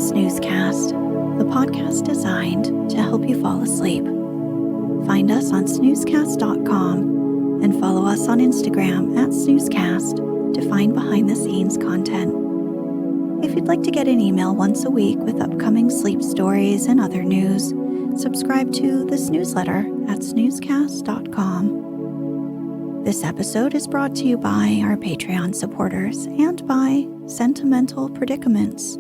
Snoozecast, the podcast designed to help you fall asleep. Find us on snoozecast.com and follow us on Instagram at snoozecast to find behind-the-scenes content. If you'd like to get an email once a week with upcoming sleep stories and other news, subscribe to the Snoozeletter at snoozecast.com. This episode is brought to you by our Patreon supporters and by Sentimental Predicaments.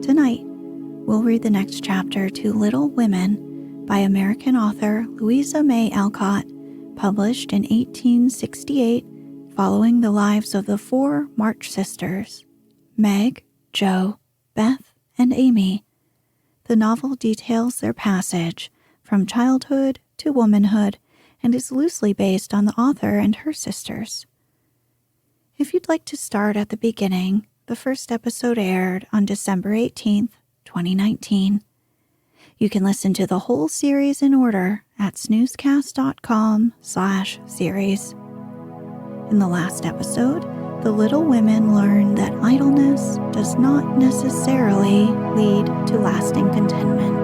Tonight, we'll read the next chapter to Little Women by American author Louisa May Alcott, published in 1868, following the lives of the 4 March sisters, Meg, Jo, Beth, and Amy. The novel details their passage from childhood to womanhood and is loosely based on the author and her sisters. If you'd like to start at the beginning, the first episode aired on December 18th, 2019. You can listen to the whole series in order at snoozecast.com/series. In the last episode, the Little Women learn that idleness does not necessarily lead to lasting contentment.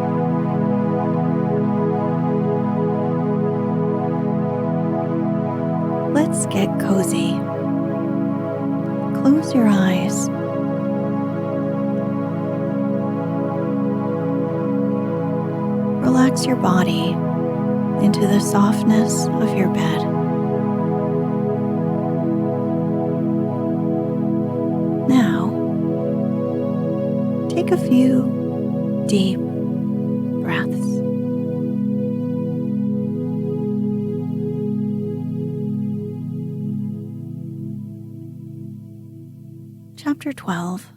Let's get cozy. Close your eyes. Relax your body into the softness of your bed. Now, take a few deep breaths. Chapter 12,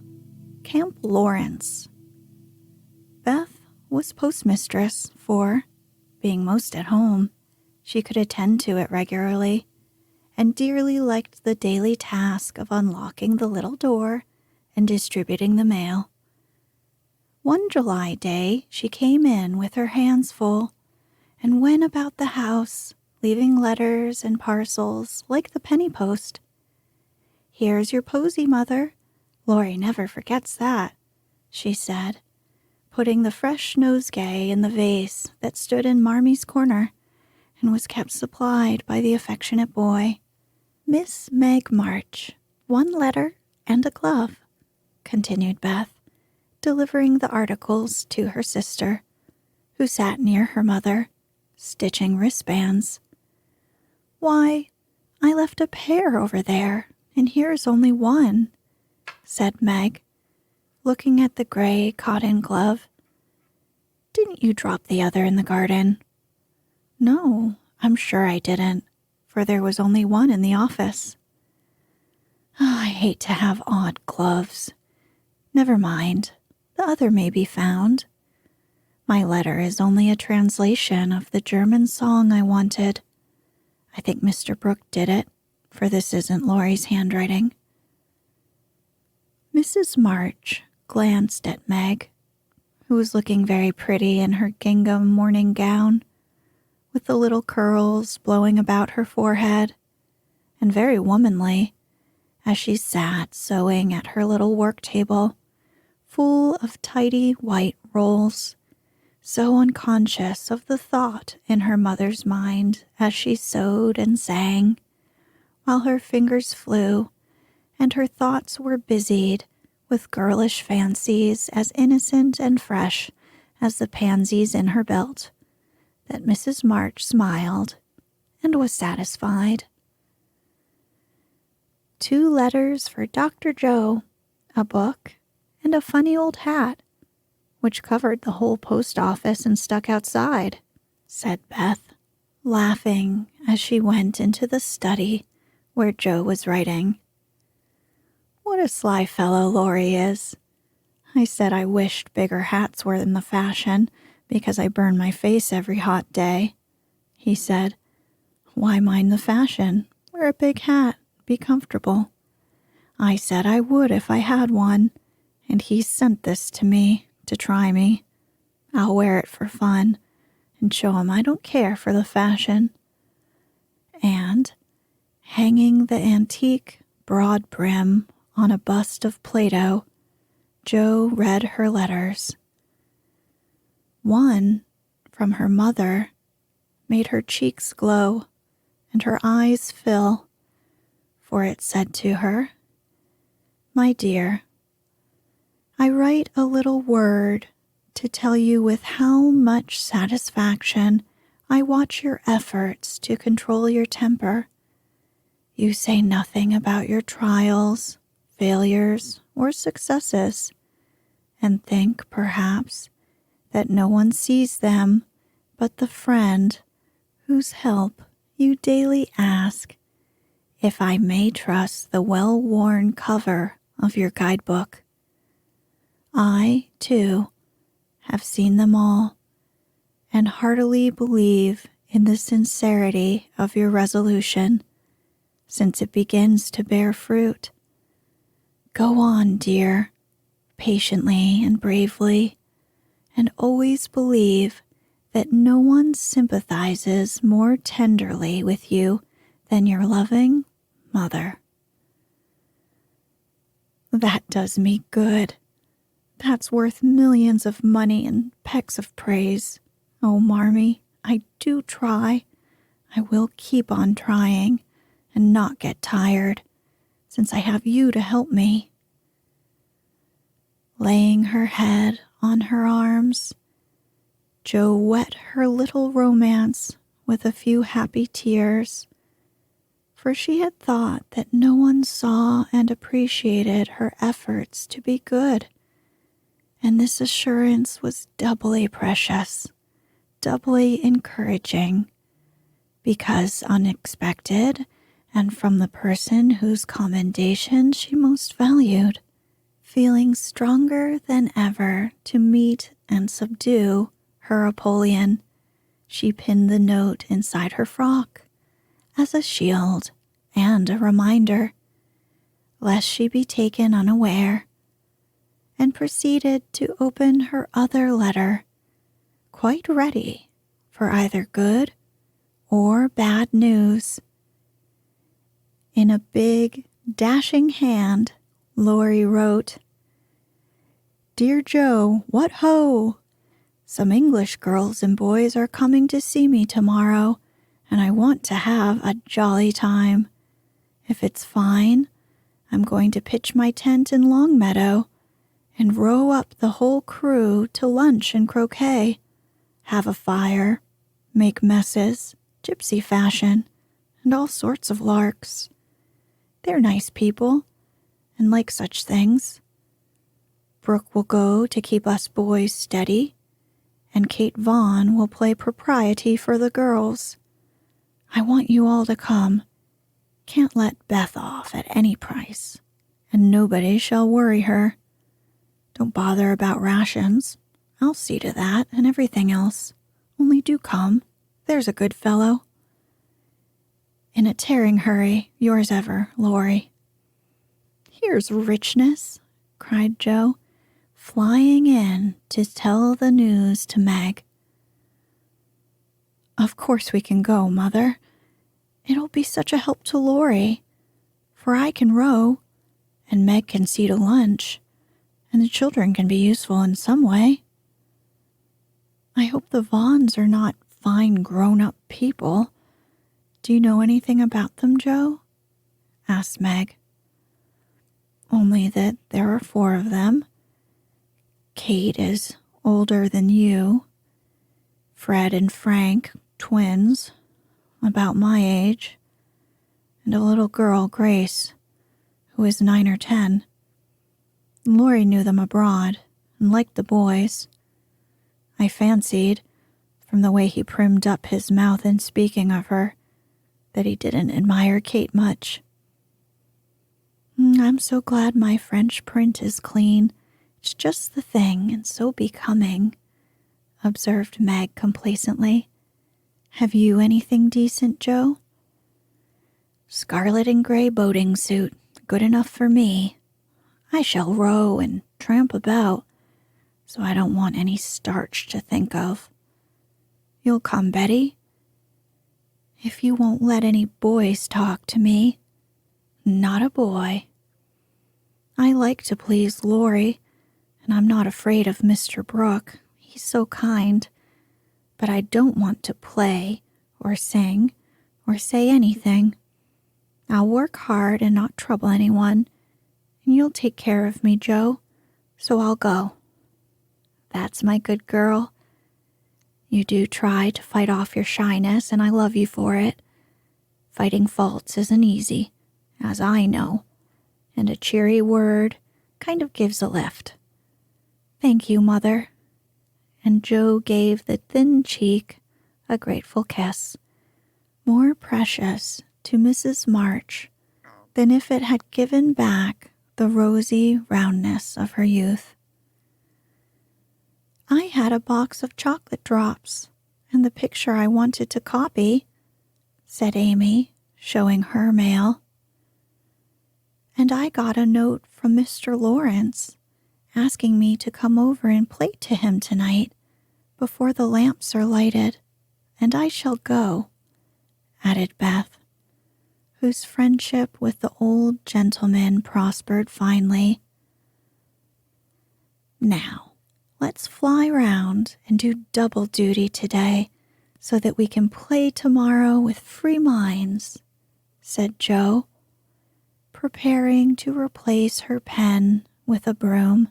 Camp Laurence. Beth was postmistress, for, being most at home, she could attend to it regularly, and dearly liked the daily task of unlocking the little door and distributing the mail. One July day she came in with her hands full and went about the house, leaving letters and parcels like the penny post. "Here's your posy, Mother. Laurie never forgets that," she said, putting the fresh nosegay in the vase that stood in Marmie's corner and was kept supplied by the affectionate boy. "Miss Meg March, 1 letter and a glove," continued Beth, delivering the articles to her sister, who sat near her mother, stitching wristbands. "Why, I left a pair over there, and here's only 1, said Meg, looking at the gray cotton glove. "Didn't you drop the other in the garden?" "No, I'm sure I didn't, for there was only 1 in the office." "I hate to have odd gloves. Never mind, the other may be found. My letter is only a translation of the German song I wanted. I think Mr. Brooke did it, for this isn't Laurie's handwriting." Mrs. March glanced at Meg, who was looking very pretty in her gingham morning gown, with the little curls blowing about her forehead, and very womanly, as she sat sewing at her little work table, full of tidy white rolls, so unconscious of the thought in her mother's mind as she sewed and sang, while her fingers flew and her thoughts were busied with girlish fancies as innocent and fresh as the pansies in her belt, that Mrs. March smiled and was satisfied. 2 letters for Dr. Joe, a book, and a funny old hat, which covered the whole post office and stuck outside, said Beth, laughing as she went into the study where Joe was writing. "What a sly fellow Laurie is. I said I wished bigger hats were in the fashion because I burn my face every hot day," he said. "Why mind the fashion? Wear a big hat. Be comfortable. I said I would if I had one, and he sent this to me to try me. I'll wear it for fun and show him I don't care for the fashion." And, hanging the antique broad brim on a bust of Plato, Jo read her letters. One, from her mother, made her cheeks glow and her eyes fill, for it said to her, "My dear, I write a little word to tell you with how much satisfaction I watch your efforts to control your temper. You say nothing about your trials, failures, or successes, and think, perhaps, that no one sees them but the friend whose help you daily ask, if I may trust the well-worn cover of your guidebook. I, too, have seen them all, and heartily believe in the sincerity of your resolution, since it begins to bear fruit. Go on, dear, patiently and bravely, and always believe that no one sympathizes more tenderly with you than your loving mother." That does me good. That's worth millions of money and pecks of praise. Oh, Marmee, I do try. I will keep on trying and not get tired, since I have you to help me. Laying her head on her arms, Jo wet her little romance with a few happy tears, for she had thought that no one saw and appreciated her efforts to be good, and this assurance was doubly precious, doubly encouraging, because unexpected and from the person whose commendation she most valued. Feeling stronger than ever to meet and subdue her Apollyon, she pinned the note inside her frock as a shield and a reminder, lest she be taken unaware, and proceeded to open her other letter, quite ready for either good or bad news. In a big, dashing hand, Laurie wrote, "Dear Jo, what ho! Some English girls and boys are coming to see me tomorrow, and I want to have a jolly time. If it's fine, I'm going to pitch my tent in Longmeadow and row up the whole crew to lunch and croquet, have a fire, make messes, gypsy fashion, and all sorts of larks. They're nice people and like such things. Brooke will go to keep us boys steady, and Kate Vaughn will play propriety for the girls. I want you all to come. Can't let Beth off at any price, and nobody shall worry her. Don't bother about rations. I'll see to that and everything else. Only do come. There's a good fellow. In a tearing hurry, yours ever, Laurie." "Here's richness," cried Jo, flying in to tell the news to Meg. "Of course we can go, Mother. It'll be such a help to Laurie, for I can row, and Meg can see to lunch, and the children can be useful in some way. I hope the Vaughns are not fine grown-up people. Do you know anything about them, Jo?" asked Meg. "Only that there are 4 of them. Kate is older than you. Fred and Frank, twins, about my age, and a little girl, Grace, who is 9 or 10. Laurie knew them abroad and liked the boys. I fancied, from the way he primed up his mouth in speaking of her, that he didn't admire Kate much. I'm so glad my French print is clean. It's just the thing, and so becoming," observed Meg complacently. "Have you anything decent, Jo?" "Scarlet and gray boating suit, good enough for me. I shall row and tramp about, so I don't want any starch to think of. You'll come, Betty? If you won't let any boys talk to me. Not a boy. I like to please Laurie, and I'm not afraid of Mr. Brooke. He's so kind. But I don't want to play or sing or say anything. I'll work hard and not trouble anyone, and you'll take care of me, Joe, so I'll go. That's my good girl. You do try to fight off your shyness, and I love you for it. Fighting faults isn't easy, as I know, and a cheery word kind of gives a lift. Thank you, Mother. And Joe gave the thin cheek a grateful kiss, more precious to Mrs. March than if it had given back the rosy roundness of her youth. I had a box of chocolate drops and the picture I wanted to copy, said Amy, showing her mail. And I got a note from Mr. Laurence asking me to come over and play to him tonight before the lamps are lighted, and I shall go, added Beth, whose friendship with the old gentleman prospered finely. Now, let's fly round and do double duty today so that we can play tomorrow with free minds, said Joe, preparing to replace her pen with a broom.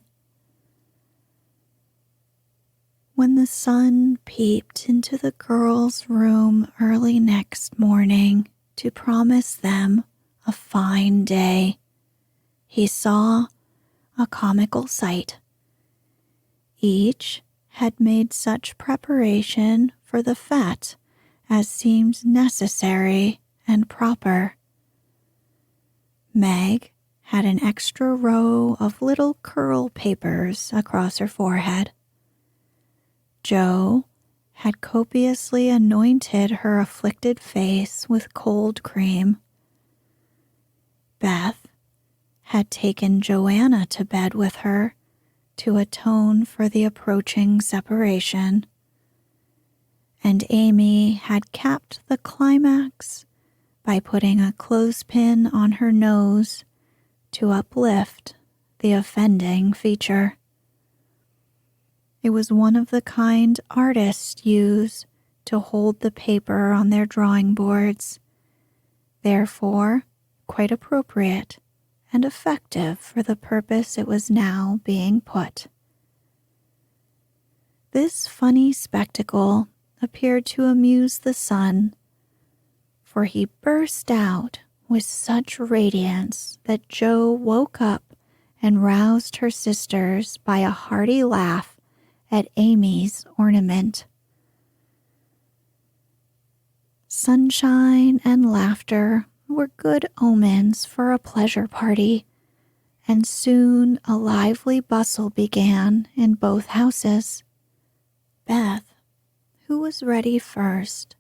When the sun peeped into the girls' room early next morning to promise them a fine day, he saw a comical sight. Each had made such preparation for the fete as seemed necessary and proper. Meg had an extra row of little curl papers across her forehead. Joe had copiously anointed her afflicted face with cold cream. Beth had taken Joanna to bed with her to atone for the approaching separation, and Amy had capped the climax by putting a clothespin on her nose to uplift the offending feature. It was one of the kind artists use to hold the paper on their drawing boards, therefore quite appropriate and effective for the purpose it was now being put. This funny spectacle appeared to amuse the son, for he burst out with such radiance that Joe woke up and roused her sisters by a hearty laugh at Amy's ornament. Sunshine and laughter were good omens for a pleasure party, and soon a lively bustle began in both houses. Beth, who was ready first,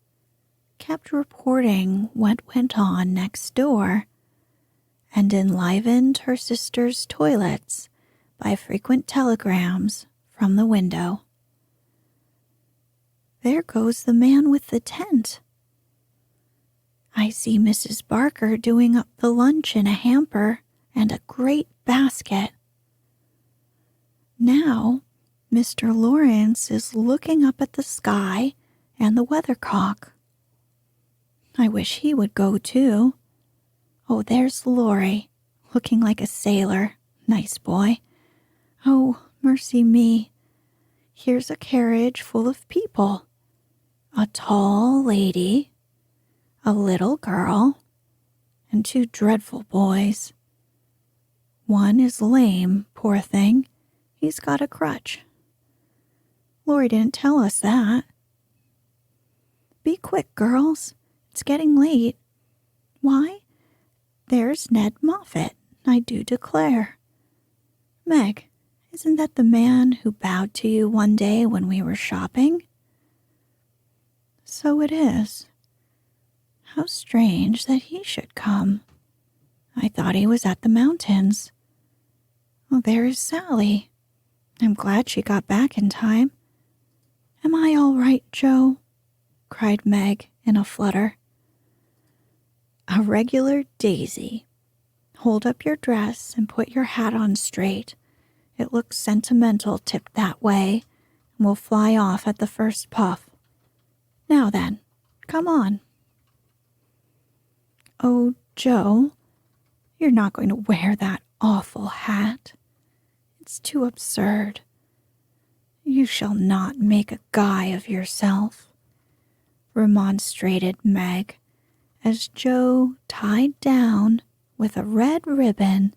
kept reporting what went on next door, and enlivened her sisters' toilets by frequent telegrams from the window. There goes the man with the tent. I see Mrs. Barker doing up the lunch in a hamper and a great basket. Now, Mr. Laurence is looking up at the sky and the weathercock. I wish he would go too. Oh, there's Laurie, looking like a sailor. Nice boy. Oh, mercy me. Here's a carriage full of people. A tall lady, a little girl, and two dreadful boys. One is lame, poor thing. He's got a crutch. Laurie didn't tell us that. Be quick, girls. It's getting late. Why, there's Ned Moffat, I do declare. Meg, isn't that the man who bowed to you one day when we were shopping? So it is. How strange that he should come. I thought he was at the mountains. Oh, there is Sally. I'm glad she got back in time. Am I all right, Joe? Cried Meg in a flutter. A regular daisy. Hold up your dress and put your hat on straight, It looks sentimental tipped that way and will fly off at the first puff. Now then, come on." "Oh, Joe, you're not going to wear that awful hat. It's too absurd. You shall not make a guy of yourself," remonstrated Meg, as Joe tied down with a red ribbon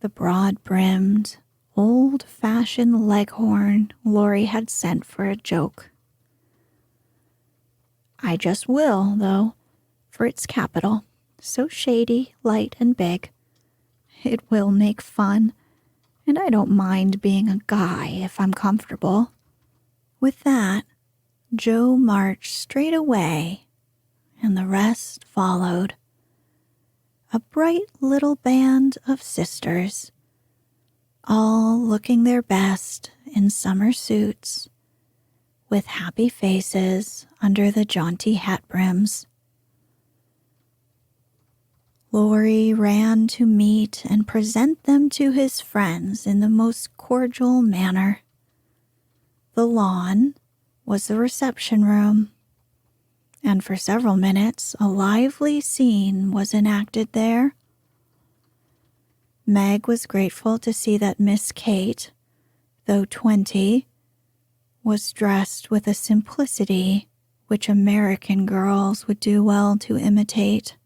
the broad-brimmed, old-fashioned leghorn Laurie had sent for a joke. "I just will, though, for it's capital, so shady, light, and big. It will make fun, and I don't mind being a guy if I'm comfortable." With that, Joe marched straight away, and the rest followed. A bright little band of sisters, all looking their best in summer suits, with happy faces under the jaunty hat brims. Laurie ran to meet and present them to his friends in the most cordial manner. The lawn was the reception room, and for several minutes a lively scene was enacted there. Meg was grateful to see that Miss Kate, though 20, was dressed with a simplicity which American girls would do well to imitate,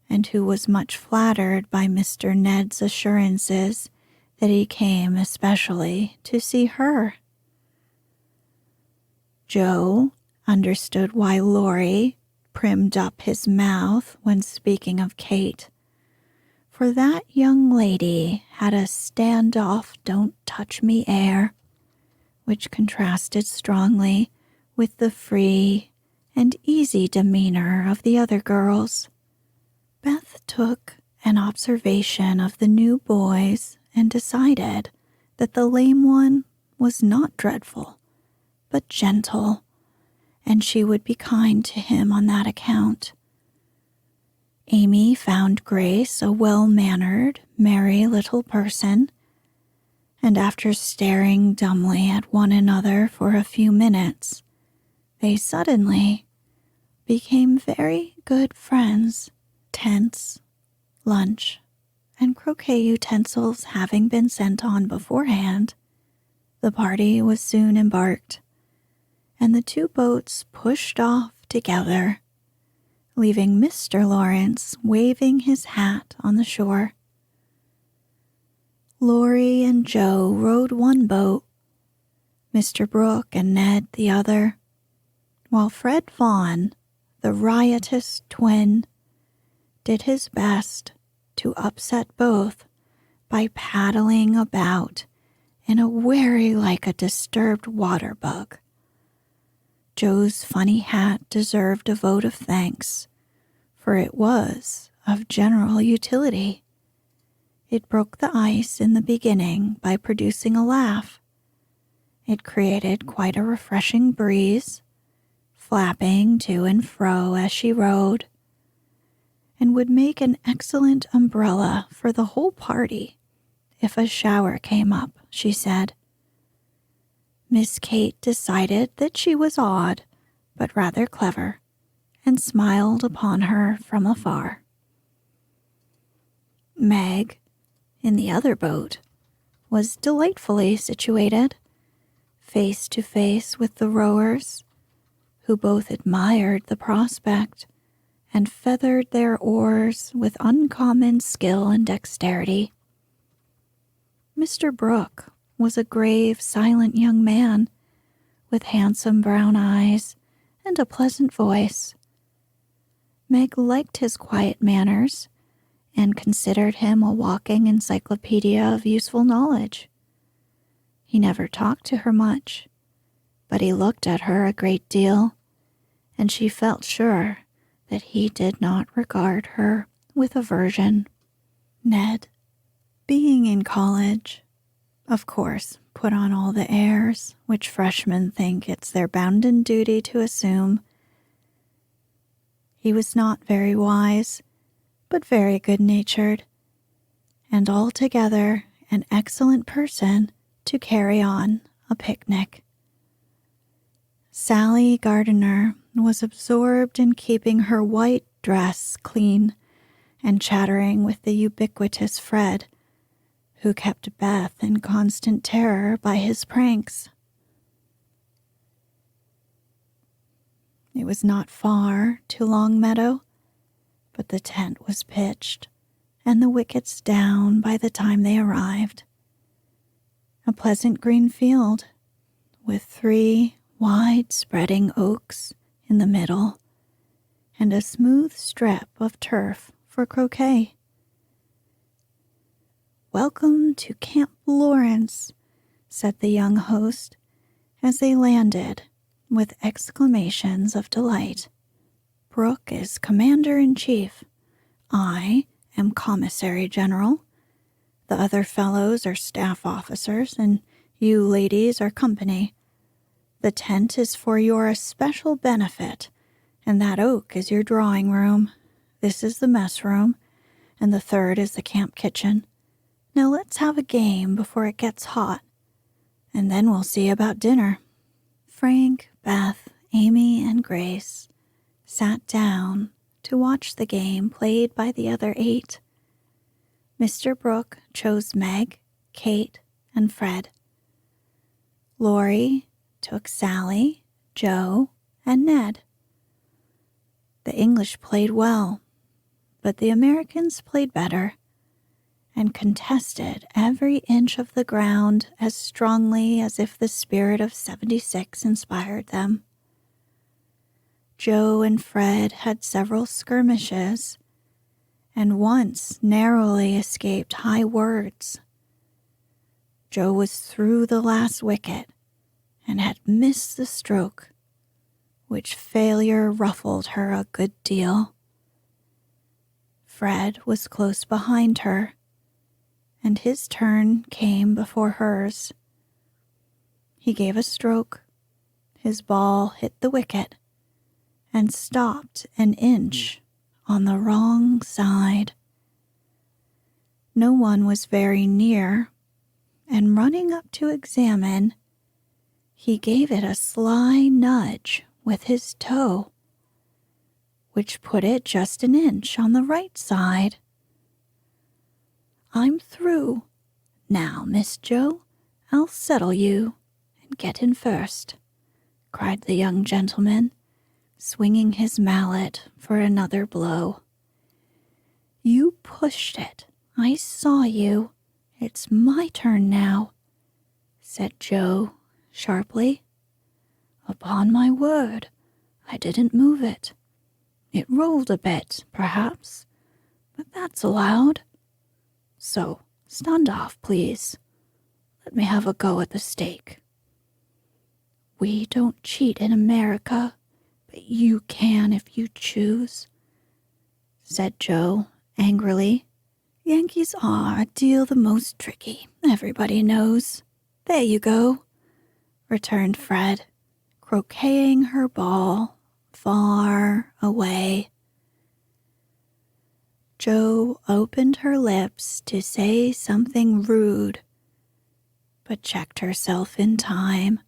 and who was much flattered by Mr. Ned's assurances that he came especially to see her. Joe understood why Laurie primmed up his mouth when speaking of Kate, for that young lady had a stand-off, don't-touch-me air, which contrasted strongly with the free and easy demeanor of the other girls. Beth took an observation of the new boys and decided that the lame one was not dreadful, but gentle, and she would be kind to him on that account. Amy found Grace a well-mannered, merry little person, and after staring dumbly at one another for a few minutes, they suddenly became very good friends. Tents, lunch, and croquet utensils having been sent on beforehand, the party was soon embarked, and the two boats pushed off together, leaving Mr. Laurence waving his hat on the shore. Laurie and Joe rowed one boat, Mr. Brooke and Ned the other, while Fred Vaughn, the riotous twin, did his best to upset both by paddling about in a wherry like a disturbed water bug. Joe's funny hat deserved a vote of thanks, for it was of general utility. It broke the ice in the beginning by producing a laugh. It created quite a refreshing breeze, flapping to and fro as she rowed, and would make an excellent umbrella for the whole party if a shower came up, she said. Miss Kate decided that she was odd, but rather clever, and smiled upon her from afar. Meg, in the other boat, was delightfully situated, face to face with the rowers, who both admired the prospect and feathered their oars with uncommon skill and dexterity. Mr. Brooke was a grave, silent young man with handsome brown eyes and a pleasant voice. Meg liked his quiet manners and considered him a walking encyclopedia of useful knowledge. He never talked to her much, but he looked at her a great deal, and she felt sure that he did not regard her with aversion. Ned, being in college, of course, put on all the airs which freshmen think it's their bounden duty to assume. He was not very wise, but very good-natured, and altogether an excellent person to carry on a picnic. Sally Gardiner was absorbed in keeping her white dress clean and chattering with the ubiquitous Fred, who kept Beth in constant terror by his pranks. It was not far to Longmeadow, but the tent was pitched and the wickets down by the time they arrived. A pleasant green field with 3 wide-spreading oaks in the middle and a smooth strip of turf for croquet. "Welcome to Camp Laurence," said the young host as they landed with exclamations of delight. "Brooke is commander-in-chief. I am commissary general. The other fellows are staff officers, and you ladies are company. The tent is for your especial benefit, and that oak is your drawing room. This is the mess room, and the third is the camp kitchen. Now let's have a game before it gets hot, and then we'll see about dinner." Frank, Beth, Amy, and Grace sat down to watch the game played by the other 8. Mr. Brooke chose Meg, Kate, and Fred. Laurie took Sally, Joe, and Ned. The English played well, but the Americans played better and contested every inch of the ground as strongly as if the spirit of '76 inspired them. Joe and Fred had several skirmishes and once narrowly escaped high words. Joe was through the last wicket and had missed the stroke, which failure ruffled her a good deal. Fred was close behind her, and his turn came before hers. He gave a stroke, his ball hit the wicket, and stopped an inch on the wrong side. No one was very near, and running up to examine, he gave it a sly nudge with his toe, which put it just an inch on the right side. "I'm through. Now, Miss Joe, I'll settle you and get in first," cried the young gentleman, swinging his mallet for another blow. "You pushed it. I saw you. It's my turn now," said Joe sharply. "Upon my word, I didn't move it. It rolled a bit, perhaps, but that's allowed. So, stand off, please. Let me have a go at the stake." "We don't cheat in America, but you can if you choose," said Joe angrily. "Yankees are a deal the most tricky, everybody knows. There you go," returned Fred, croqueting her ball far away. Joe opened her lips to say something rude, but checked herself in time,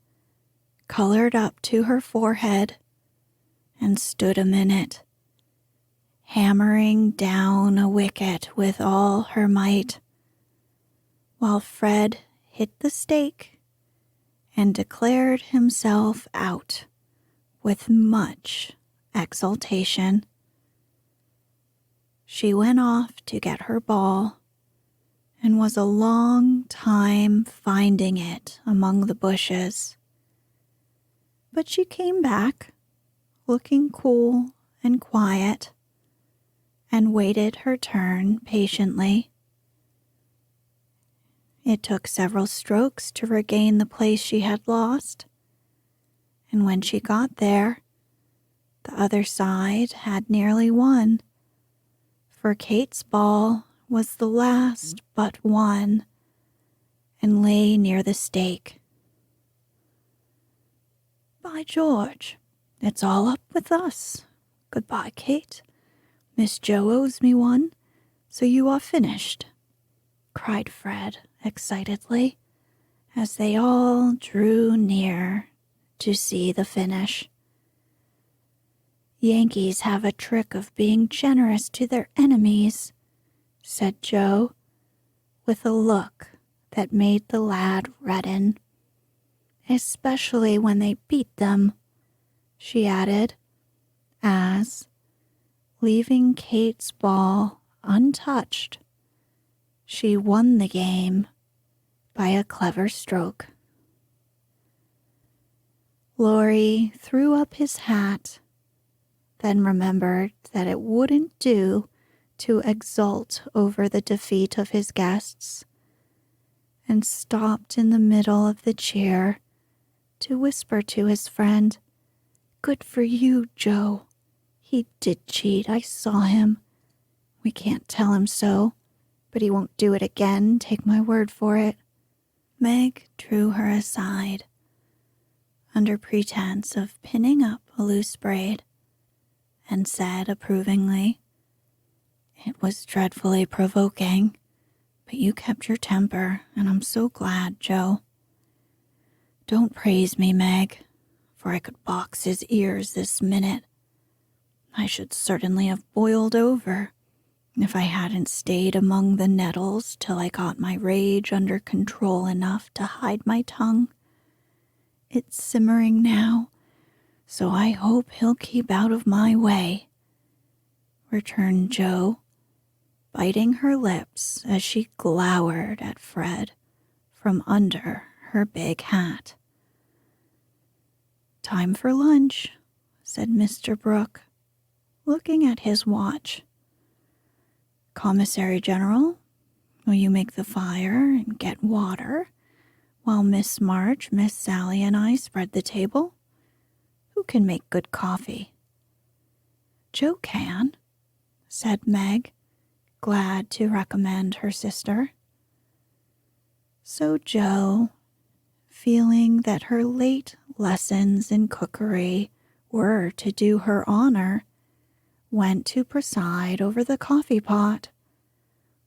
colored up to her forehead, and stood a minute, hammering down a wicket with all her might, while Fred hit the stake and declared himself out with much exultation. She went off to get her ball and was a long time finding it among the bushes. But she came back, looking cool and quiet, and waited her turn patiently. It took several strokes to regain the place she had lost, and when she got there, the other side had nearly won, for Kate's ball was the last but one and lay near the stake. "By George, it's all up with us. Goodbye, Kate. Miss Joe owes me one, so you are finished," cried Fred excitedly as they all drew near to see the finish. Yankees have a trick of being generous to their enemies, said Joe, with a look that made the lad redden. Especially when they beat them, she added, as, leaving Kate's ball untouched, she won the game by a clever stroke. Laurie threw up his hat, then remembered that it wouldn't do to exult over the defeat of his guests, and stopped in the middle of the cheer to whisper to his friend, "Good for you, Joe. He did cheat, I saw him. We can't tell him so, but he won't do it again, take my word for it." Meg drew her aside, under pretense of pinning up a loose braid, and said approvingly, "It was dreadfully provoking, but you kept your temper, and I'm so glad, Joe. Don't praise me, Meg, for I could box his ears this minute. I should certainly have boiled over if I hadn't stayed among the nettles till I got my rage under control enough to hide my tongue. It's simmering now, so I hope he'll keep out of my way," returned Joe, biting her lips as she glowered at Fred from under her big hat. "Time for lunch," said Mr. Brooke, looking at his watch. "Commissary General, will you make the fire and get water while Miss March, Miss Sally, and I spread the table? Who can make good coffee?" "Joe can," said Meg, glad to recommend her sister. So Joe, feeling that her late lessons in cookery were to do her honor, went to preside over the coffee pot,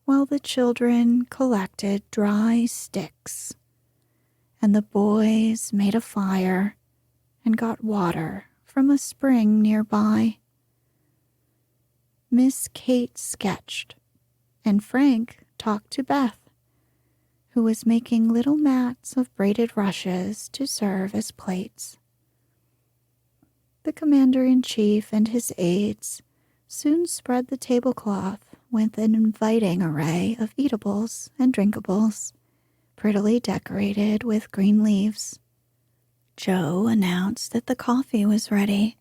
while the children collected dry sticks, and the boys made a fire and got water from a spring nearby. Miss Kate sketched, and Frank talked to Beth, who was making little mats of braided rushes to serve as plates. The commander-in-chief and his aides soon spread the tablecloth with an inviting array of eatables and drinkables, prettily decorated with green leaves. Joe announced that the coffee was ready,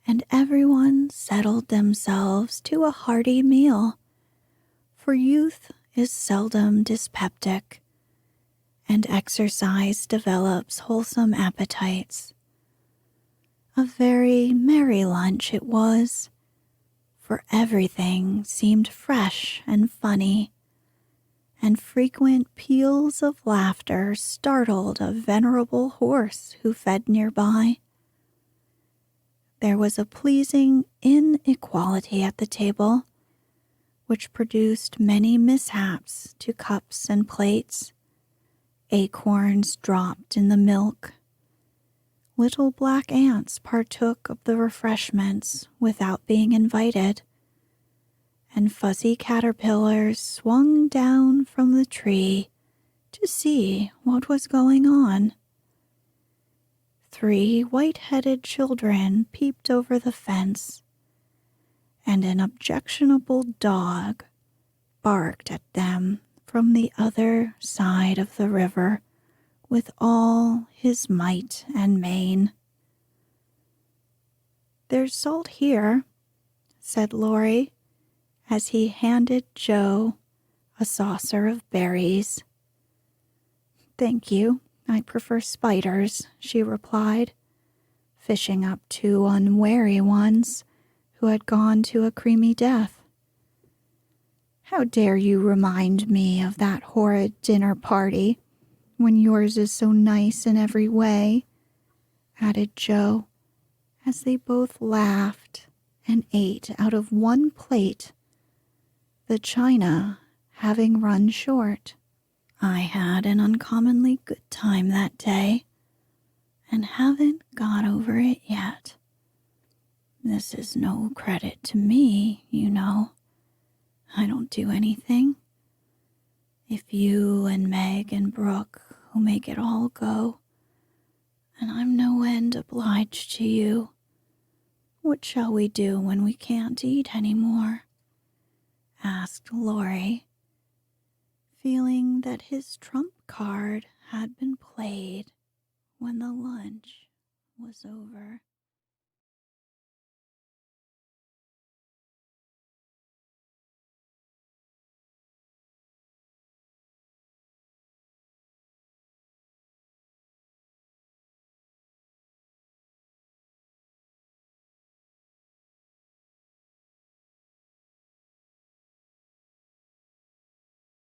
and everyone settled themselves to a hearty meal, for youth is seldom dyspeptic, and exercise develops wholesome appetites. A very merry lunch it was, for everything seemed fresh and funny, and frequent peals of laughter startled a venerable horse who fed nearby. There was a pleasing inequality at the table, which produced many mishaps to cups and plates. Acorns dropped in the milk. Little black ants partook of the refreshments without being invited, and fuzzy caterpillars swung down from the tree to see what was going on. 3 white-headed children peeped over the fence, and an objectionable dog barked at them from the other side of the river with all his might and main. "There's salt here," said Laurie, as he handed Joe a saucer of berries. "Thank you, I prefer spiders," she replied, fishing up 2 unwary ones who had gone to a creamy death. "How dare you remind me of that horrid dinner party, when yours is so nice in every way," added Joe, as they both laughed and ate out of one plate, the china having run short. I had an uncommonly good time that day, and haven't got over it yet. This is no credit to me, you know. I don't do anything. If you and Meg and Brooke who make it all go, and I'm no end obliged to you, what shall we do when we can't eat any more? Asked Laurie, feeling that his trump card had been played when the lunch was over.